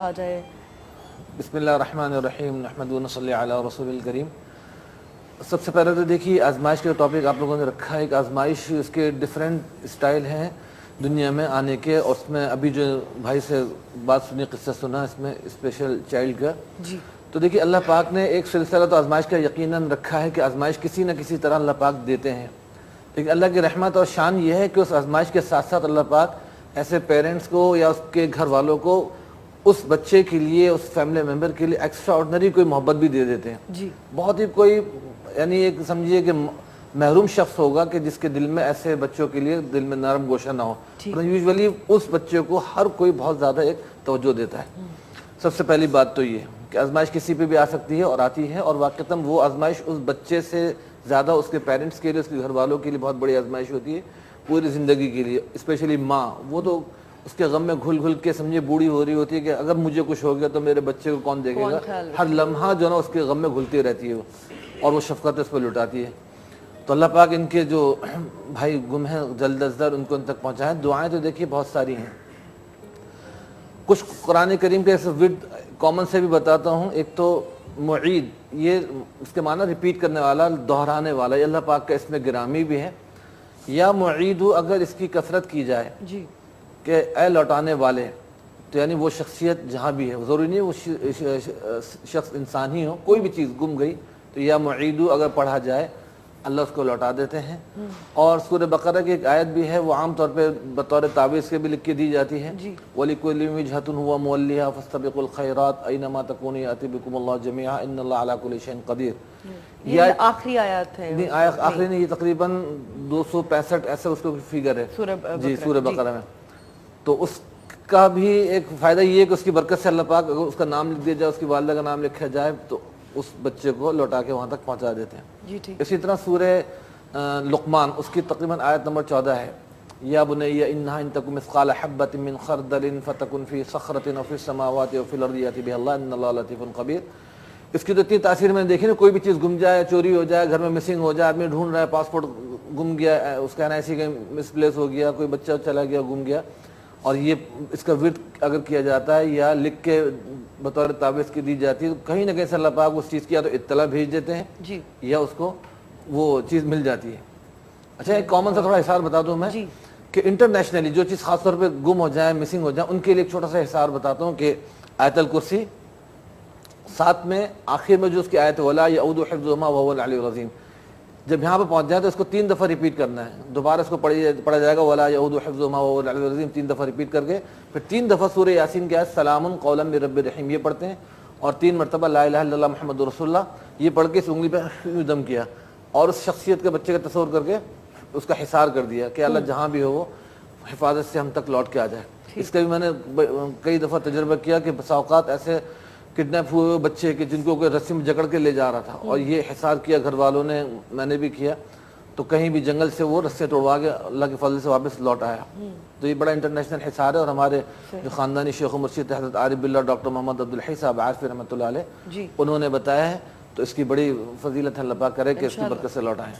آ جائے۔ بسم اللہ الرحمن الرحیم نحمد و نصلی علی رسول الکریم۔ سب سے پہلے تو دیکھیے آزمائش کا ٹاپک آپ لوگوں نے رکھا ہے۔ ایک آزمائش اس کے ڈیفرنٹ اسٹائل ہیں دنیا میں آنے کے، اور اس میں ابھی جو بھائی سے بات سنی، قصہ سنا اس میں اسپیشل چائلڈ کا، جی تو دیکھیے اللہ پاک نے ایک سلسلہ تو آزمائش کا یقیناً رکھا ہے کہ آزمائش کسی نہ کسی طرح اللہ پاک دیتے ہیں، لیکن اللہ کی رحمت اور شان یہ ہے کہ اس آزمائش کے ساتھ ساتھ اللہ پاک ایسے پیرنٹس کو یا اس کے گھر والوں کو اس بچے کے لیے، اس فیملی ممبر کے لیے ایکسٹرا آرڈنری کوئی محبت بھی دے دیتے ہیں۔ جی بہت ہی کوئی یعنی ایک سمجھیے کہ محروم شخص ہوگا کہ جس کے دل میں ایسے بچوں کے لیے دل میں نرم گوشہ نہ ہو، یوزولی اس بچے کو ہر کوئی بہت زیادہ ایک توجہ دیتا ہے۔ سب سے پہلی بات تو یہ کہ آزمائش کسی پہ بھی آ سکتی ہے اور آتی ہے، اور واقعتاً وہ آزمائش اس بچے سے زیادہ اس کے پیرنٹس کے لیے، اس کے گھر والوں کے لیے بہت بڑی آزمائش ہوتی ہے پوری زندگی کے لیے، اسپیشلی ماں۔ وہ تو اس کے غم میں گھل گھل کے سمجھے بوڑھی ہو رہی ہوتی ہے کہ اگر مجھے کچھ ہو گیا تو میرے بچے کو کون دیکھے گا، ہر لمحہ جو ہے نا اس کے غم میں گھلتی رہتی ہے وہ، اور وہ شفقت اس پہ لٹاتی ہے۔ تو اللہ پاک ان کے جو بھائی گم ہیں جلد از جلد ان کو ان تک پہنچائیں۔ دعائیں تو دیکھیے بہت ساری ہیں، کچھ قرآن کریم کے ورد کامن سے بھی بتاتا ہوں۔ ایک تو معید، یہ اس کے معنی ریپیٹ کرنے والا، دہرانے والا، یہ اللہ پاک کا اس میں گرامی بھی ہے۔ یا معید اگر اس کی کثرت کی جائے جی کہ اے لوٹانے والے، تو یعنی وہ شخصیت جہاں بھی ہے، ضروری نہیں وہ شخص انسان ہی ہو، کوئی بھی چیز گم گئی تو یا معیدو اگر پڑھا جائے اللہ اس کو لوٹا دیتے ہیں۔ اور سورہ بقرہ کی ایک آیت بھی ہے، وہ عام طور پہ بطور تعویذ کے بھی لکھ کے دی جاتی ہے، وَلِكُلِّ وِجْهَةٌ هُوَ مُوَلِّيهَا فَاسْتَبِقُوا الْخَيْرَاتِ أَيْنَمَا تَكُونُوا يَأْتِ بِكُمُ اللَّهُ جَمِيعًا إِنَّ اللَّهَ عَلَىٰ كُلِّ شَيْءٍ قَدِيرٌ۔ یہ آخری آیات ہے، آخری نہیں، یہ تقریباً 265 ایسے اس کو فگر ہے جی سورہ بقرہ میں۔ تو اس کا بھی ایک فائدہ یہ ہے کہ اس کی برکت سے اللہ پاک اگر اس کا نام لکھ دیا جائے، اس کی والدہ کا نام لکھا جائے تو اس بچے کو لوٹا کے وہاں تک پہنچا دیتے ہیں۔ اسی طرح سورہ لقمان، اس کی تقریباً آیت نمبر 14 ہے، یا بنی انہا ان تک مثقال حبۃ من خردل فتکن فی صخرۃ او فی السماوات او فی الارض یأتی بها اللہ ان اللہ لطیف خبیر۔ اس کی تو اتنی تاثیر میں نے دیکھی نا، کوئی بھی چیز گم جائے، چوری ہو جائے، گھر میں مسنگ ہو جائے، آدمی ڈھونڈ رہا ہے، پاسپورٹ گم گیا، اس کا ایسی کہ مس پلیس ہو گیا، کوئی بچہ چلا گیا، گم گیا، اور یہ اس کا ورد اگر کیا جاتا ہے یا لکھ کے بطور تعویذ کی دی جاتی ہے، تو کہیں نہ کہیں سے اللہ پاک اس چیز کی یا تو اطلاع بھیج دیتے ہیں یا اس کو وہ چیز مل جاتی ہے۔ اچھا ایک کامن سا تھوڑا حساب بتا دوں میں کہ انٹرنیشنلی جو چیز خاص طور پہ گم ہو جائے، مسنگ ہو جائے، ان کے لیے ایک چھوٹا سا حساب بتاتا ہوں کہ آیت الکرسی، ساتھ میں آخر میں جو اس کی آیت وَلَا يَؤُودُ حِفْظُهُمَا وَهُوَ الْعَلِيُّ الْعَظِيمُ، جب یہاں پہ پہنچ جائے تو اس کو 3 دفعہ ریپیٹ کرنا ہے، دوبارہ اس کو پڑھا جائے گا وَلَا يَؤُودُ حِفْظُهُمَا وَهُوَ الْعَلِيُّ الْعَظِيمُ، 3 دفعہ ریپیٹ کر کے پھر 3 دفعہ سورہ یاسین کی آیت سلام قولا من رب الرحیم یہ پڑھتے ہیں، اور 3 مرتبہ لا الہ الا اللہ محمد رسول اللہ یہ پڑھ کے اس انگلی پہ دم کیا، اور اس شخصیت کے بچے کا تصور کر کے اس کا حصار کر دیا کہ اللہ جہاں بھی ہو وہ حفاظت سے ہم تک لوٹ کے آ جائے۔ اس کا بھی میں نے کئی دفعہ تجربہ کیا کہ بسا اوقات ایسے کڈنیپ ہوئے بچے کہ جن کو کوئی رسی میں جکڑ کے لے جا رہا تھا، اور یہ حصار کیا گھر والوں نے، میں نے بھی کیا، تو کہیں بھی جنگل سے وہ رسے توڑوا کے اللہ کے فضل سے واپس لوٹ آیا۔ تو یہ بڑا انٹرنیشنل حصار ہے، اور ہمارے جو خاندانی شیخ و مرشد حضرت عارف باللہ ڈاکٹر محمد عبدالحی صاحب عارفی رحمۃ اللہ علیہ، انہوں نے بتایا ہے، تو اس کی بڑی فضیلت ہے، اللہ پاک کرے کہ اس کی برکت سے لوٹ آئیں۔